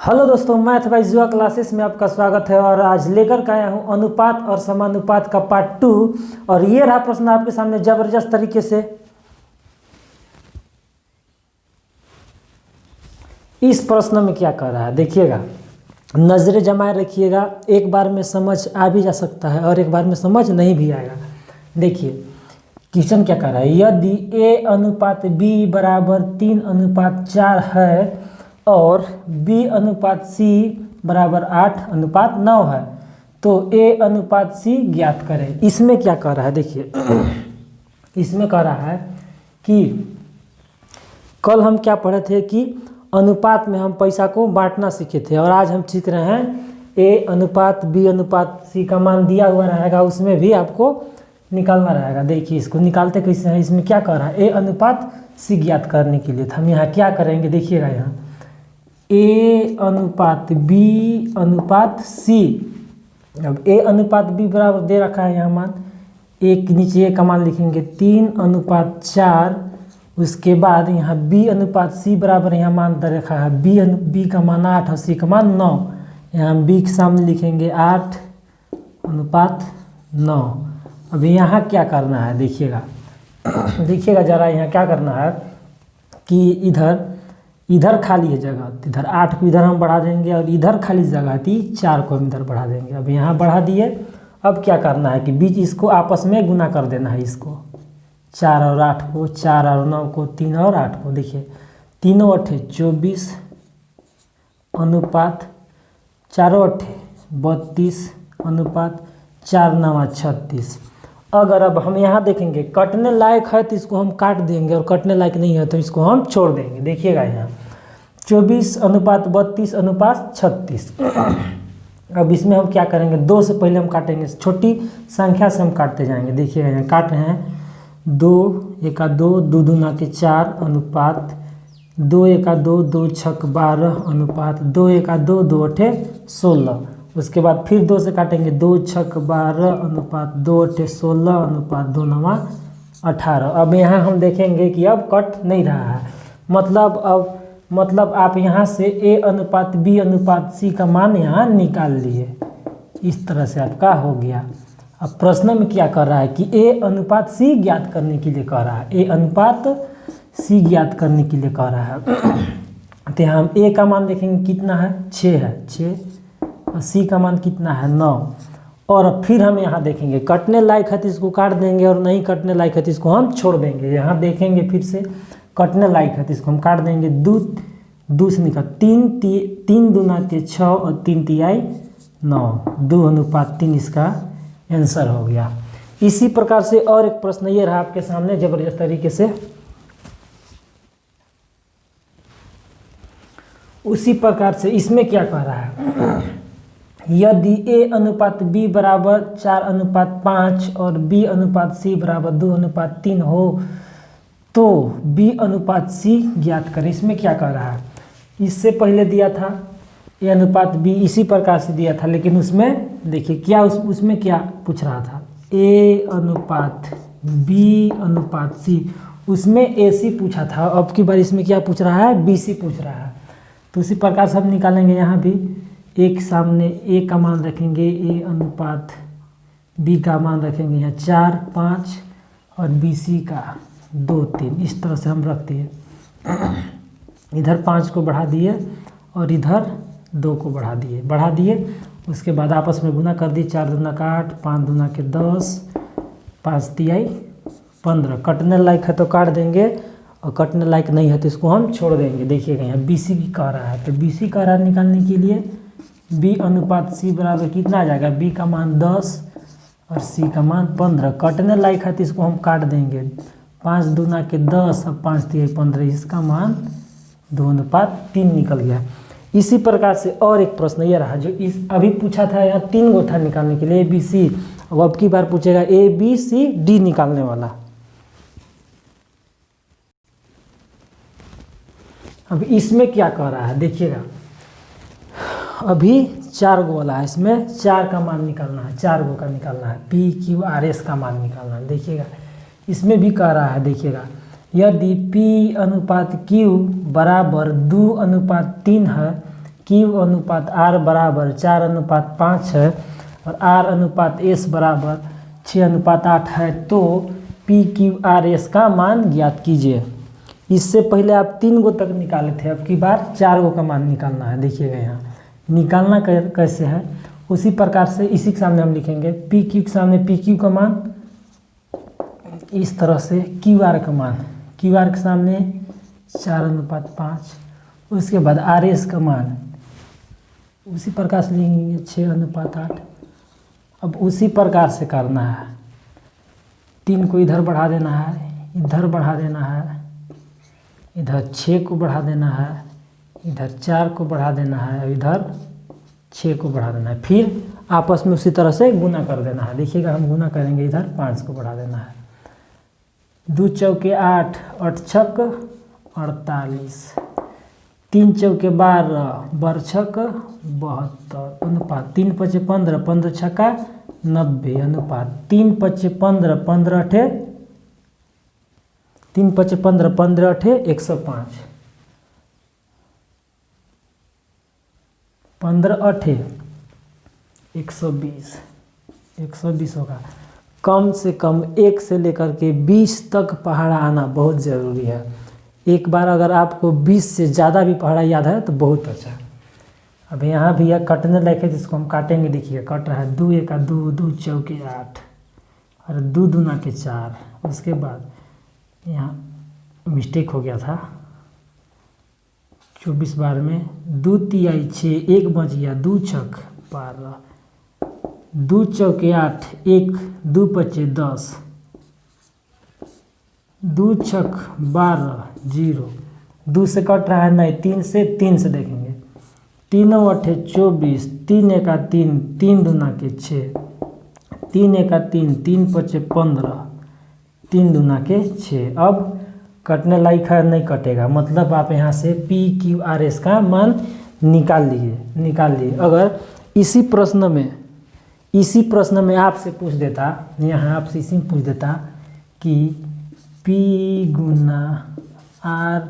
Hello दोस्तों, math bye जुआ classes में आपका स्वागत है। और आज लेकर के आया हूं अनुपात और समानुपात का पार्ट 2। और ये रहा प्रश्न आपके सामने जबरदस्त तरीके से। इस प्रश्न में क्या कर रहा है देखिएगा, नजरें जमाए रखिएगा। एक बार में समझ आ भी जा सकता है और एक बार में समझ नहीं भी आएगा। देखिए क्वेश्चन क्या कर रहा है, यदि a अनुपात b बराबर 3:4 है और b अनुपात c बराबर 8:9 है तो a अनुपात c ज्ञात करें। इसमें क्या कर रहा है देखिए, इसमें कह रहा है कि कल हम क्या पढ़े थे कि अनुपात में हम पैसा को बांटना सीखे थे, और आज हम सीख रहे हैं a अनुपात b अनुपात c का मान दिया हुआ रहेगा, उसमें भी आपको निकालना रहेगा। देखिए इसको निकालते कैसे हैं, इसमें क्या कर रहा है, a अनुपात c ज्ञात करने के लिए तो हम यहाँ क्या करेंगे देखिएगा, यहाँ a अनुपात b अनुपात c। अब a अनुपात b बराबर दे रखा है यहाँ मान, एक नीचे a का मान लिखेंगे 3:4। उसके बाद यहाँ b अनुपात c बराबर यहाँ मान दे रखा है b का मान 8 और c का मान 9। यहाँ b के सामने लिखेंगे 8:9। अभी यहाँ क्या करना है देखिएगा, देखिएगा ज़रा यहाँ क्या करना है कि इधर खाली है जगह, इधर 8 को इधर हम बढ़ा देंगे और इधर खाली जगह थी 4 को हम इधर बढ़ा देंगे। अब यहाँ बढ़ा दिए। अब क्या करना है कि बीच इसको आपस में गुना कर देना है, इसको 4 और 8 को, 4 और 9 को, 3 और 8 को। देखिए 3 8 24 अनुपात 4 8 32 अनुपात 4 9 36। अगर अब हम यहाँ देखेंगे कटने लायक है तो इसको हम काट देंगे, और कटने लायक नहीं है तो इसको हम छोड़ देंगे। देखिएगा यहाँ 24 अनुपात 32 अनुपात 36। अब इसमें हम क्या करेंगे, 2 से पहले हम काटेंगे, छोटी संख्या से हम काटते जाएंगे। देखिएगा यहाँ काट रहे हैं 2 1 2 2 दूना के 4 अनुपात 2 1 2 2 6 12 अनुपात 2 1 2 2 8 16। उसके बाद फिर 2 से काटेंगे, 2 6 12 अनुपात 2 8 16 अनुपात 2 9 18। अब यहाँ हम देखेंगे कि अब कट नहीं रहा है, मतलब आप यहाँ से a अनुपात b अनुपात c का मान यहाँ निकाल लिए। इस तरह से आपका हो गया। अब प्रश्न में क्या कर रहा है कि a अनुपात c ज्ञात करने के लिए कह रहा है, a अनुपात c ज्ञात करने के लिए कह रहा है। तो यहाँ हम a का मान देखेंगे कितना है, 6 है 6, और c का मान कितना है 9। और फिर हम यहाँ देखेंगे कटने लायक है तो इसको काट देंगे, और नहीं कटने लायक है तो इसको हम छोड़ देंगे। यहाँ देखेंगे फिर से कटने लायक है तो इसको हम काट देंगे। 2 से निकल 3 दूना के 6 और 3 तिहाई 9, 2 अनुपात 3 इसका आंसर हो गया। इसी प्रकार से और एक प्रश्न ये रहा आपके सामने जबरदस्त तरीके से। उसी प्रकार से इसमें क्या कह रहा है, यदि a अनुपात b बराबर 4:5 और b अनुपात c बराबर 2:3 हो तो b अनुपात c ज्ञात करें। इसमें क्या कर रहा है, इससे पहले दिया था a अनुपात b, इसी प्रकार से दिया था, लेकिन उसमें देखिए क्या उसमें क्या पूछ रहा था, a अनुपात b अनुपात c, उसमें ac पूछा था। अब की बार इसमें क्या पूछ रहा है, bc पूछ रहा है। तो उसी प्रकार से हम निकालेंगे, यहाँ भी एक सामने a का मान रखेंगे, a अनुपात b का मान रखेंगे यहाँ 4 5 और bc का 2 3। इस तरह से हम रख दिए, इधर 5 को बढ़ा दिए और इधर 2 को बढ़ा दिए। उसके बाद आपस में गुना कर दिए, 4 दूना का 8, 5 दूना के 10, 5 तिहाई 15। कटने लायक है तो काट देंगे, और कटने लायक नहीं है तो इसको हम छोड़ देंगे। देखिएगा यहाँ BC की कह रहा है, तो BC कह रहा है निकालने के लिए b अनुपात c बराबर कितना आ जाएगा, b का मान 10 और c का मान 15। कटने लायक है तो इसको हम काट देंगे, 5 दूना के 10 और 5 तिहाई 15, इसका मान 2:3 निकल गया। इसी प्रकार से और एक प्रश्न ये रहा जो इस अभी पूछा था, यहाँ 3 गो था निकालने के लिए ABC। अब की बार पूछेगा ABCD निकालने वाला। अब इसमें क्या कह रहा है देखिएगा, अभी 4 गो वाला है, इसमें 4 का मान निकालना है, 4 गो का निकालना है, PQRS का मान निकालना है। देखिएगा इसमें भी कह रहा है, देखिएगा यदि P अनुपात Q बराबर 2:3 है Q अनुपात R बराबर 4:5 है और R अनुपात S बराबर 6:8 है, तो PQRS का मान ज्ञात कीजिए। इससे पहले आप 3 गो तक निकाले थे, अब की बार 4 गो का मान निकालना है। देखिएगा यहाँ निकालना कैसे है, उसी प्रकार से इसी के सामने हम लिखेंगे PQ के सामने PQ का मान, इस तरह से QR का मान, QR के सामने 4:5, उसके बाद RS का मान उसी प्रकार से लिखेंगे 6:8। अब उसी प्रकार से करना है, 3 को इधर बढ़ा देना है, इधर बढ़ा देना है, इधर 6 को बढ़ा देना है, इधर 4 को बढ़ा देना है, इधर 6 को बढ़ा देना है, फिर आपस में उसी तरह से गुना कर देना है। देखिएगा हम गुना करेंगे, इधर 5 को बढ़ा देना है, 2 चौके 8, 8 छक 48, 3 चौके 12, 12 छक 72 अनुपात 3 पचे 15, 15 छक्का 90 अनुपात 3 पचे 15, 15 अठे 3 पचे 15, 15 अठे 105, 15 अठे 120, 120 होगा। कम से कम 1 से लेकर के 20 तक पहाड़ा आना बहुत ज़रूरी है। एक बार अगर आपको 20 से ज़्यादा भी पहाड़ा याद है तो बहुत अच्छा। अब यहाँ भी यह कटने लायक है, जिसको हम काटेंगे। देखिए कट रहा है, 2 एका 2, 2 चौके 8 और 2 दूना के 4। उसके बाद यहाँ मिस्टेक हो गया था, 24 बार में 2 तिहाई 6, 1 बच गया, 2 छक 12, 2 चौके 8, 1 2 पचे 10, 2 छक 12 0, 2 से कट रहा है नहीं, 3 से देखेंगे, 3 अठे 24, 3 एका 3, 3 दूना के 6, 3 एका 3, 3 पचे 15, 3 दूना के 6। अब कटने लायक है, नहीं कटेगा, मतलब आप यहाँ से PQRS का मान निकाल लिए। अगर इसी प्रश्न में आपसे पूछ देता, यहाँ आपसे इसी में पूछ देता कि P गुना R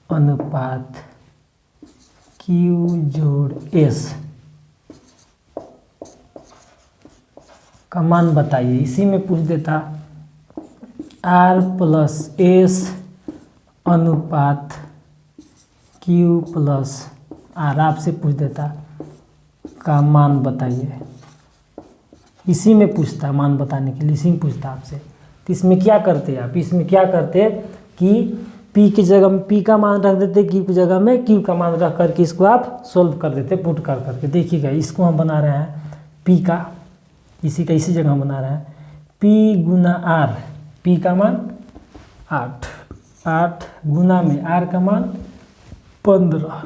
अनुपात Q जोड़ S का मान बताइए, इसी में पूछ देता R प्लस S अनुपात Q प्लस R, आपसे पूछ देता का मान बताइए। इसी में पूछता, मान बताने के लिए इसी में पूछता आपसे। तो इसमें क्या करते आप, इसमें क्या करते कि P की जगह में P का मान रख देते, Q की जगह में Q का मान रख करके इसको आप सोल्व कर देते, पुट कर करके। देखिएगा इसको हम बना रहे हैं P का, इसी जगह हम बना रहे हैं P गुना R, P का मान 8, 8 गुना में R का मान 15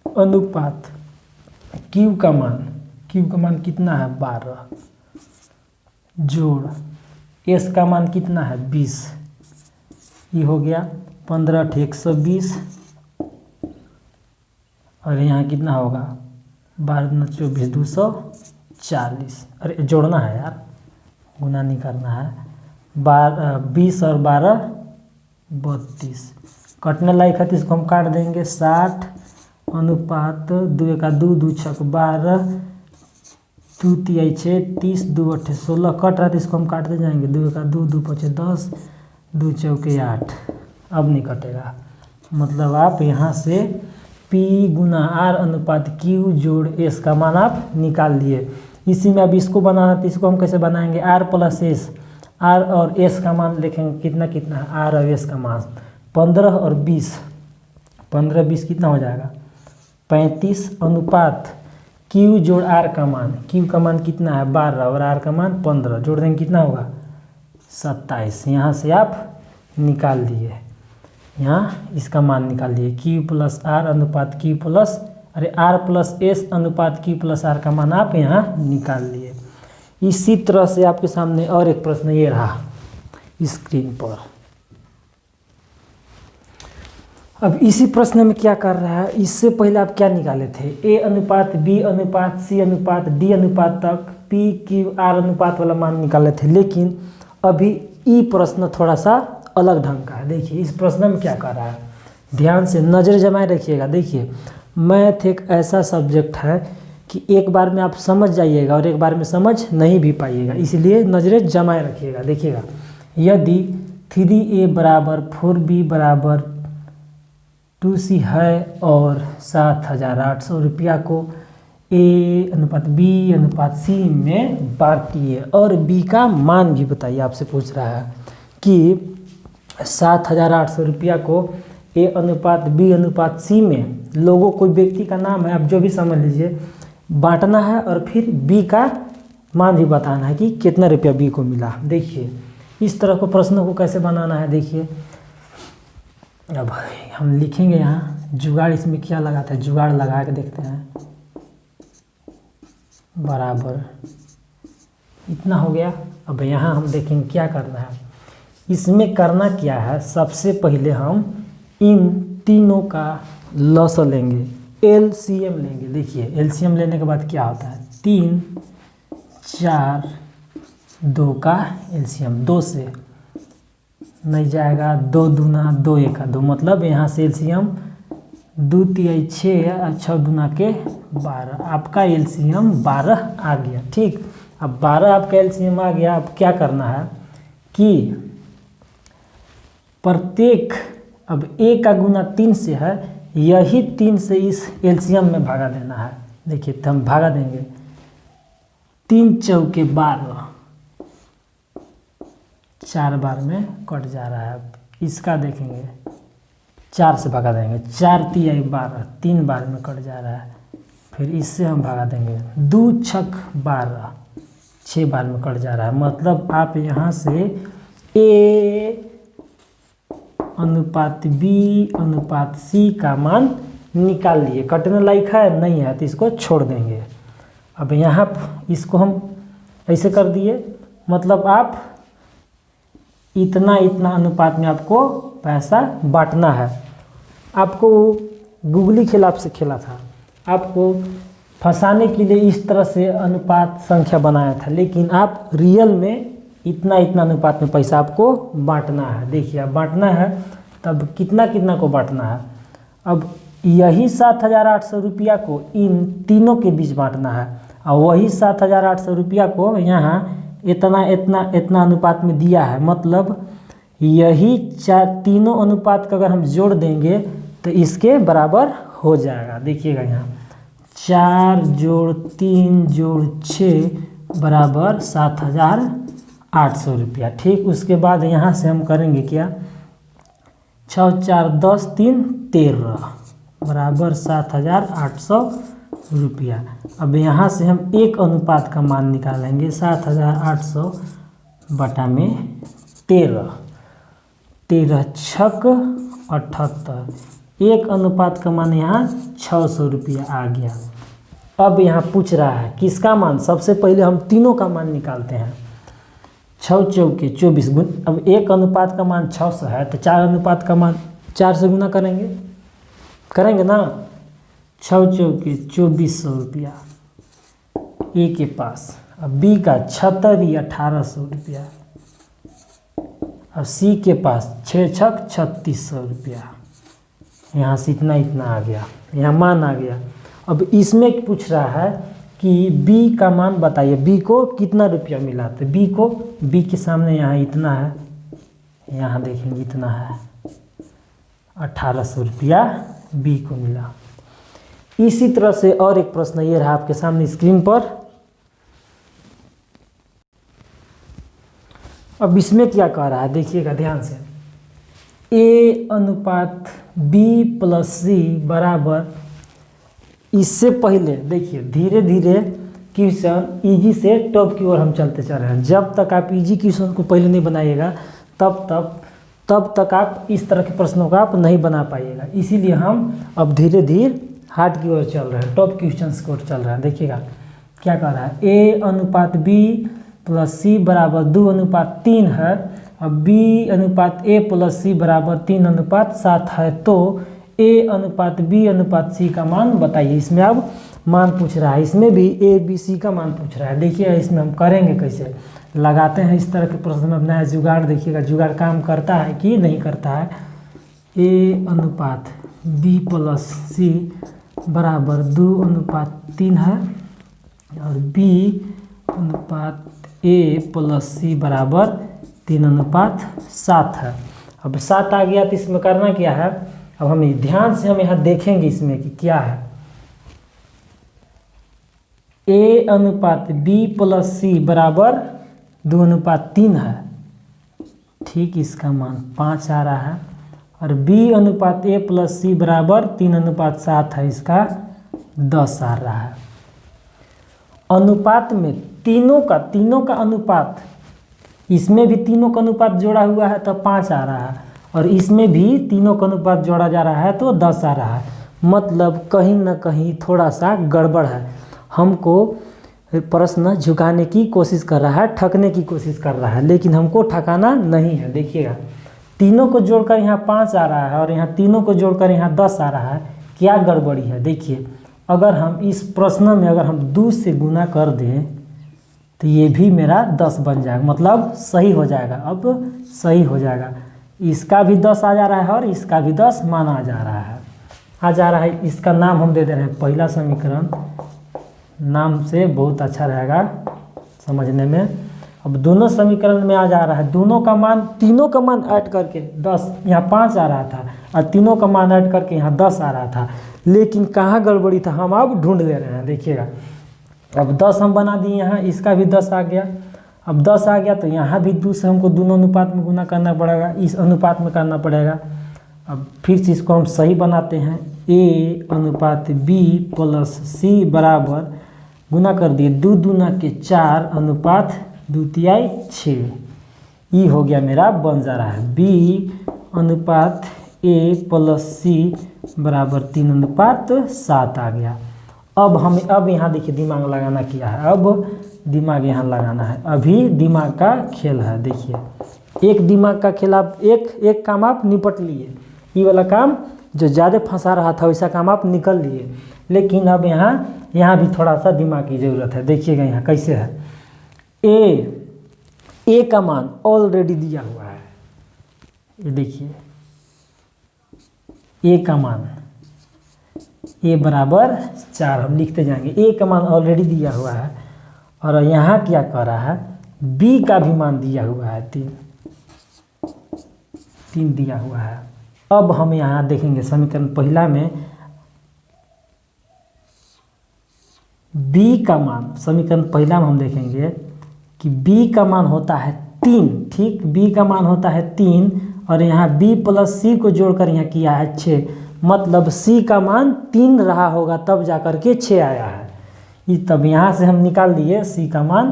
अनुपात Q का मान कितना है 12 जोड़ S का मान कितना है 20। ये हो गया 15 अठे 120 और यहाँ कितना होगा 12 दूना 24, 240। अरे जोड़ना है यार, गुना नहीं करना है। 20 और 12 32, कटने लायक है तो इसको हम काट देंगे। 60 अनुपात 2 एका 2, 2 छक 12, 2 तिहाई 6, 30, 2 अठे 16, कट रहा है तो इसको हम काटते जाएंगे। 2 एका 2, 2 पचे 10, 2 चौके 8। अब नहीं कटेगा, मतलब आप यहाँ से P गुना R अनुपात Q जोड़ S का मान आप निकाल लिए। इसी में अब इसको बनाना, तो इसको हम कैसे बनाएंगे, R प्लस S, R और S का मान देखेंगे कितना कितना है। R और S का मान 15 और 20, 15 20 कितना हो जाएगा 35 अनुपात Q जोड़ R का मान, Q का मान कितना है 12 और R का मान 15, जोड़ देंगे कितना होगा 27। यहाँ से आप निकाल दिए, यहाँ इसका मान निकाल दिए Q प्लस R अनुपात Q plus R plus S अनुपात Q प्लस R का मान आप यहाँ निकाल लिए। इसी तरह से आपके सामने और एक प्रश्न ये रहा स्क्रीन पर। अब इसी प्रश्न में क्या कर रहा है, इससे पहले आप क्या निकाले थे, A अनुपात B अनुपात C अनुपात D अनुपात तक PQR अनुपात वाला मान निकाले थे। लेकिन अभी ये प्रश्न थोड़ा सा अलग ढंग का है। देखिए इस प्रश्न में क्या कर रहा है, ध्यान से नज़र जमाए रखिएगा। देखिए मैथ एक ऐसा सब्जेक्ट है कि एक बार में आप समझ जाइएगा और एक बार में समझ नहीं भी पाइएगा, इसलिए नज़रें जमाए रखिएगा। देखिएगा, यदि 3a बराबर 4b बराबर 2c है और 7,800 रुपया को a अनुपात b अनुपात c में बांटिए और b का मान भी बताइए। आपसे पूछ रहा है कि 7,800 रुपया को a अनुपात b अनुपात c में, लोगों कोई व्यक्ति का नाम है, आप जो भी समझ लीजिए, बांटना है और फिर b का मान भी बताना है कि कितना रुपया b को मिला। देखिए इस तरह को प्रश्नों को कैसे बनाना है। देखिए अब हम लिखेंगे यहाँ जुगाड़, इसमें क्या लगाता है, जुगाड़ लगा के देखते हैं। बराबर इतना हो गया। अब यहाँ हम देखेंगे क्या करना है। इसमें करना क्या है, सबसे पहले हम इन तीनों का लॉसा लेंगे, एलसीएम लेंगे। देखिए एलसीएम लेने के बाद क्या होता है, 3 4 2 का एलसीएम, 2 से नहीं जाएगा, 2 दूना 2 1 2, मतलब यहाँ से एलसीएम 2 3 6 और 6 दूना के 12, आपका एलसीएम 12 आ गया। ठीक, अब 12 आपका एलसीएम आ गया। अब क्या करना है कि प्रत्येक, अब a का गुना 3 से है, यही 3 से इस एलसीएम में भागा देना है। देखिए तो हम भागा देंगे, 3 चौके 12, 4 बार में कट जा रहा है। इसका देखेंगे 4 से भगा देंगे, 4 3 12, 3 बार में कट जा रहा है। फिर इससे हम भगा देंगे, 2 छक 12, 6 बार में कट जा रहा है। मतलब आप यहाँ से a अनुपात b अनुपात c का मान निकाल लिए। कटने लायक है नहीं है तो इसको छोड़ देंगे। अब यहाँ इसको हम ऐसे कर दिए, मतलब आप इतना इतना अनुपात में आपको पैसा बांटना है। आपको गूगली खेल आपसे खेला था, आपको फंसाने के लिए इस तरह से अनुपात संख्या बनाया था, लेकिन आप रियल में इतना इतना अनुपात में पैसा आपको बांटना है। देखिए अब बांटना है, तब कितना कितना को बांटना है। अब यही 7,800 रुपया को इन तीनों के बीच बांटना है, और वही 7,800 रुपया को यहाँ इतना इतना इतना अनुपात में दिया है। मतलब यही तीनों अनुपात का अगर हम जोड़ देंगे तो इसके बराबर हो जाएगा। देखिएगा यहाँ 4 जोड़ 3 जोड़ 6 बराबर 7,800 रुपया। ठीक, उसके बाद यहाँ से हम करेंगे क्या, 6 4 10 3 13 बराबर 7,800 रुपया। अब यहाँ से हम एक अनुपात का मान निकालेंगे, 7,800 बटा में 13, 13 छक 78, एक अनुपात का मान यहाँ 600 रुपया आ गया। अब यहाँ पूछ रहा है किसका मान, सबसे पहले हम तीनों का मान निकालते हैं। 6 चौके 24 गुण, अब एक अनुपात का मान 600 है तो 4 अनुपात का मान 4 से गुना करेंगे ना। 6 चौके 2400 रुपया ए के पास। अब बी का 76 1800 रुपया। अब सी के पास 6 छक 3600 रुपया। यहाँ से इतना इतना आ गया, यहाँ मान आ गया। अब इसमें पूछ रहा है कि b का मान बताइए, b को कितना रुपया मिला। तो b के सामने यहाँ इतना है, यहाँ देखेंगे इतना है, 1800 रुपया b को मिला। इसी तरह से और एक प्रश्न ये रहा आपके सामने स्क्रीन पर। अब इसमें क्या कह रहा है, देखिएगा ध्यान से, a अनुपात b प्लस c बराबर, इससे पहले देखिए धीरे धीरे क्वेश्चन इजी से टॉप की ओर हम चलते चल रहे हैं। जब तक आप इजी क्वेश्चन को पहले नहीं बनाइएगा तब तक आप इस तरह के प्रश्नों का आप नहीं बना पाइएगा। इसीलिए हम अब धीरे धीरे हार्ड की ओर चल रहे हैं, टॉप क्वेश्चन की ओर चल रहे हैं। देखिएगा क्या कह रहा है, a अनुपात b प्लस c बराबर 2 अनुपात 3 है। अब b अनुपात a प्लस c बराबर 3 अनुपात 7 है, तो a अनुपात b अनुपात c का मान बताइए। इसमें अब मान पूछ रहा है, इसमें भी a b c का मान पूछ रहा है। देखिए इसमें हम करेंगे कैसे, लगाते हैं इस तरह के प्रश्न में अपना जुगाड़। देखिएगा जुगाड़ काम करता है कि नहीं करता है। a अनुपात b प्लस c बराबर 2:3 है और B अनुपात A प्लस C बराबर 3:7 है। अब 7 आ गया तो इसमें करना क्या है, अब हम ध्यान से हम यहाँ देखेंगे इसमें कि क्या है। A अनुपात B प्लस C बराबर 2:3 है, ठीक, इसका मान 5 आ रहा है। और B अनुपात A प्लस C बराबर 3:7 है, इसका 10 आ रहा है। अनुपात में तीनों का अनुपात, इसमें भी तीनों का अनुपात जोड़ा हुआ है तो 5 आ रहा है, और इसमें भी तीनों का अनुपात जोड़ा जा रहा है तो 10 आ रहा है। मतलब कहीं ना कहीं थोड़ा सा गड़बड़ है। हमको प्रश्न झुकाने की कोशिश कर रहा है, ठगने की कोशिश कर रहा है, लेकिन हमको ठकाना नहीं है। देखिएगा, तीनों को जोड़कर यहाँ 5 आ रहा है और यहाँ तीनों को जोड़कर यहाँ 10 आ रहा है, क्या गड़बड़ी है। देखिए, अगर हम इस प्रश्न में अगर हम 2 से गुना कर दें तो ये भी मेरा 10 बन जाएगा, मतलब सही हो जाएगा। अब सही हो जाएगा, इसका भी 10 आ जा रहा है और इसका भी 10 माना जा रहा है, आ जा रहा है। इसका नाम हम दे दे रहे हैं पहला समीकरण, नाम से बहुत अच्छा रहेगा समझने में। अब दोनों समीकरण में आ जा रहा है, दोनों का मान, तीनों का मान ऐड करके 10, यहाँ 5 आ रहा था और तीनों का मान ऐड करके यहाँ 10 आ रहा था, लेकिन कहाँ गड़बड़ी था हम अब ढूंढ ले रहे हैं। देखिएगा, अब 10 हम बना दिए, यहाँ इसका भी 10 आ गया। अब 10 आ गया तो यहाँ भी 2 से हमको दोनों अनुपात में गुना करना पड़ेगा, इस अनुपात में करना पड़ेगा। अब फिर से इसको हम सही बनाते हैं, A अनुपात B प्लस C बराबर गुना कर दिए 2 दूना के 4 अनुपात 2/6, ये हो गया मेरा बन जा रहा है B अनुपात A प्लस C बराबर 3:7 आ गया। अब यहाँ देखिए दिमाग लगाना क्या है, अब दिमाग यहाँ लगाना है, अभी दिमाग का खेल है। देखिए, एक दिमाग का खेल, आप एक काम आप निपट लिए, ये वाला काम जो ज़्यादा फंसा रहा था वैसा काम आप निकल लिए, लेकिन अब यहाँ भी थोड़ा सा दिमाग की ज़रूरत है। देखिएगा यहाँ कैसे है, ए का मान ऑलरेडी दिया हुआ है, ये देखिए ए का मान, ए बराबर 4 हम लिखते जाएंगे, ए का मान ऑलरेडी दिया हुआ है। और यहाँ क्या कर रहा है, बी का भी मान दिया हुआ है 3 दिया हुआ है। अब हम यहाँ देखेंगे समीकरण पहला में बी का मान, समीकरण पहला में हम देखेंगे कि बी का मान होता है 3, ठीक, बी का मान होता है 3 और यहाँ बी प्लस सी को जोड़कर यहाँ किया है 6, मतलब सी का मान 3 रहा होगा तब जाकर के 6 आया है। ये तब यहाँ से हम निकाल दिए सी का मान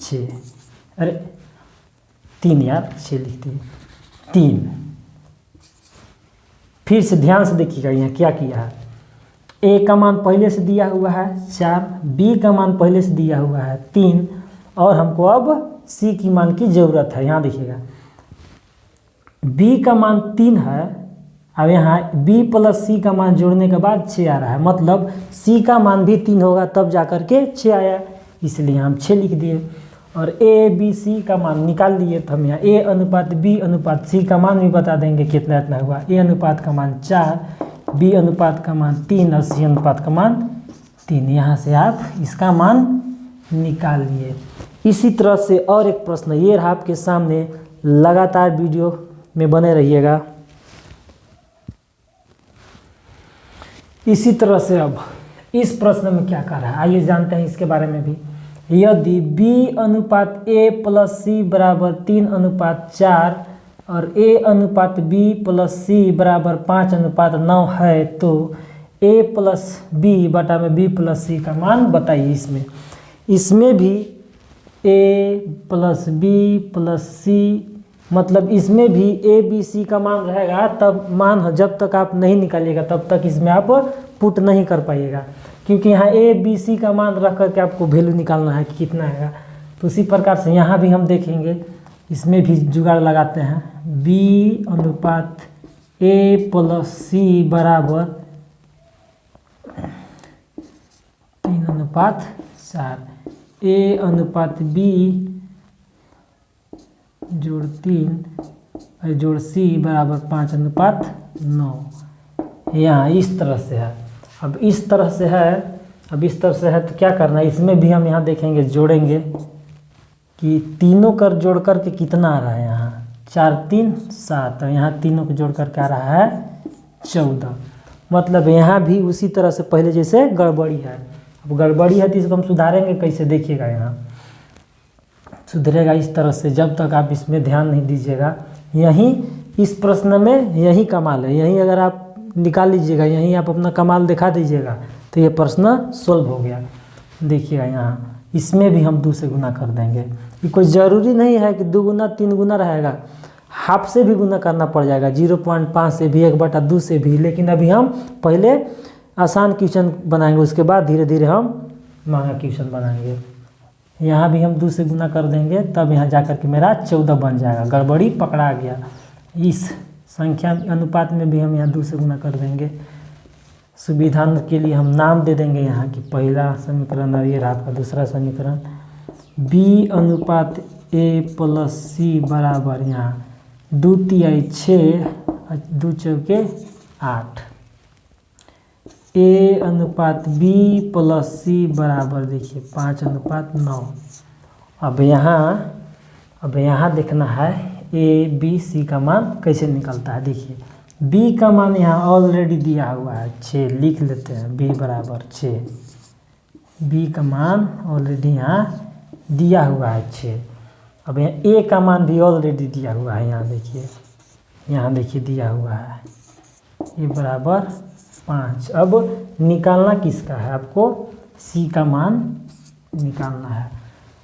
6, अरे 3 यार, 6 लिखते हैं 3। फिर से ध्यान से देखिएगा यहाँ क्या किया है, ए का मान पहले से दिया हुआ है 4, बी का मान पहले से दिया हुआ है 3 और हमको अब सी की मान की ज़रूरत है। यहाँ देखिएगा बी का मान 3 है, अब यहाँ बी प्लस सी का मान जोड़ने के बाद 6 आ रहा है, मतलब सी का मान भी 3 होगा तब जाकर के 6 आया, इसलिए हम 6 लिख दिए। और ए बी सी का मान निकाल लिए तो हम यहाँ ए अनुपात बी अनुपात सी का मान भी बता देंगे कितना इतना हुआ। ए अनुपात का मान 4, बी अनुपात का मान 3 और सी अनुपात का मान 3। यहाँ से आप इसका मान निकाल लिए। इसी तरह से और एक प्रश्न ये रहा आपके सामने, लगातार वीडियो में बने रहिएगा। इसी तरह से अब इस प्रश्न में क्या कर रहा है आइए जानते हैं इसके बारे में भी। यदि b अनुपात a प्लस सी बराबर 3:4 और a अनुपात b प्लस सी बराबर 5:9 है तो a प्लस b बटा में b प्लस सी का मान बताइए। इसमें भी a प्लस b प्लस सी, मतलब इसमें भी a b c का मान रहेगा, तब मान जब तक आप नहीं निकालिएगा तब तक इसमें आप पुट नहीं कर पाइएगा, क्योंकि यहाँ a b c का मान रख करके आपको वैल्यू निकालना है कि कितना है। तो उसी प्रकार से यहाँ भी हम देखेंगे, इसमें भी जुगाड़ लगाते हैं। b अनुपात a प्लस सी बराबर 3:4, a अनुपात b जोड़ 3 जोड़ सी बराबर 5:9। यहाँ इस तरह से है। अब इस तरह से है, अब इस तरह से है तो क्या करना है, इसमें भी हम यहाँ देखेंगे जोड़ेंगे कि तीनों कर जोड़ करके कितना आ रहा है, यहाँ 4 3 7 और यहाँ तीनों को जोड़ करके आ रहा है 14। मतलब यहाँ भी उसी तरह से पहले जैसे गड़बड़ी है। अब गड़बड़ी है तो इसको हम सुधारेंगे कैसे, देखिएगा यहाँ सुधरेगा इस तरह से, जब तक आप इसमें ध्यान नहीं दीजिएगा। यहीं इस प्रश्न में यही कमाल है, यहीं अगर आप निकाल लीजिएगा, यहीं आप अपना कमाल दिखा दीजिएगा तो ये प्रश्न सोल्व हो गया। देखिएगा यहाँ इसमें भी हम 2 से गुना कर देंगे। ये कोई ज़रूरी नहीं है कि 2 गुना 3 गुना रहेगा, हाफ से भी गुना करना पड़ जाएगा, 0.5 से भी, 1/2 से भी। लेकिन अभी हम पहले आसान क्वेश्चन बनाएंगे, उसके बाद धीरे धीरे हम महंगा क्वेश्चन बनाएंगे। यहाँ भी हम 2 से गुना कर देंगे, तब यहाँ जा कर के मेरा 14 बन जाएगा। गड़बड़ी पकड़ा गया। इस संख्या अनुपात में भी हम यहाँ 2 से गुना कर देंगे। सुविधा के लिए हम नाम दे देंगे यहाँ कि पहला समीकरण और ये रहा आपका दूसरा समीकरण। b अनुपात a प्लस c बराबर यहाँ 2 तिहाई 6 2 चौके 8। a अनुपात b प्लस c बराबर देखिए 5 अनुपात 9। अब यहाँ देखना है a b c का मान कैसे निकलता है। देखिए b का मान यहाँ ऑलरेडी दिया हुआ है 6, लिख लेते हैं b बराबर 6। b का मान ऑलरेडी यहाँ दिया हुआ है 6। अब यहाँ a का मान भी ऑलरेडी दिया हुआ है, यहाँ देखिए दिया हुआ है a बराबर 5। अब निकालना किसका है, आपको c का मान निकालना है।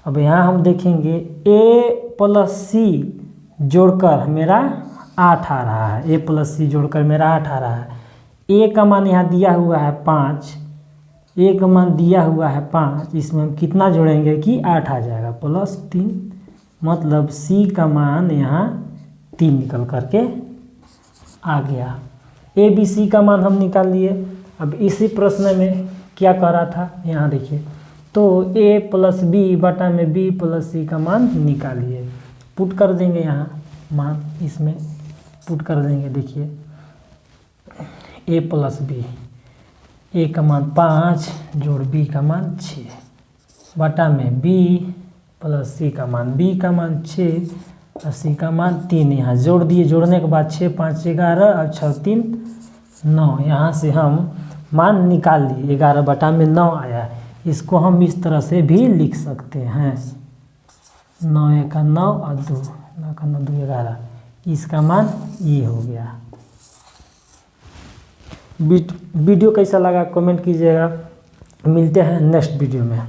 अब यहाँ हम देखेंगे a प्लस c जोड़कर मेरा 8 आ रहा है, a प्लस c जोड़कर मेरा 8 आ रहा है। a का मान यहाँ दिया हुआ है 5, a का मान दिया हुआ है 5, इसमें हम कितना जोड़ेंगे कि 8 आ जाएगा प्लस 3। मतलब c का मान यहाँ 3 निकल करके आ गया। a b c का मान हम निकाल लिए। अब इसी प्रश्न में क्या कह रहा था, यहाँ देखिए, तो a प्लस b बटा में b प्लस c का मान निकालिए। पुट कर देंगे यहाँ मान, इसमें पुट कर देंगे। देखिए a प्लस b, a का मान 5 जोड़ b का मान 6 बटा में b प्लस c का मान, b का मान 6 और c का मान 3। यहाँ जोड़ दिए, जोड़ने के बाद 6 5 11 और 6 3 9। यहाँ से हम मान निकाल लिए, 11 बटा में 9 आया। इसको हम इस तरह से भी लिख सकते हैं, 9 1 9 और 2 9 का 9 2 11। इसका मान ये हो गया। वीडियो कैसा लगा कमेंट कीजिएगा। मिलते हैं नेक्स्ट वीडियो में।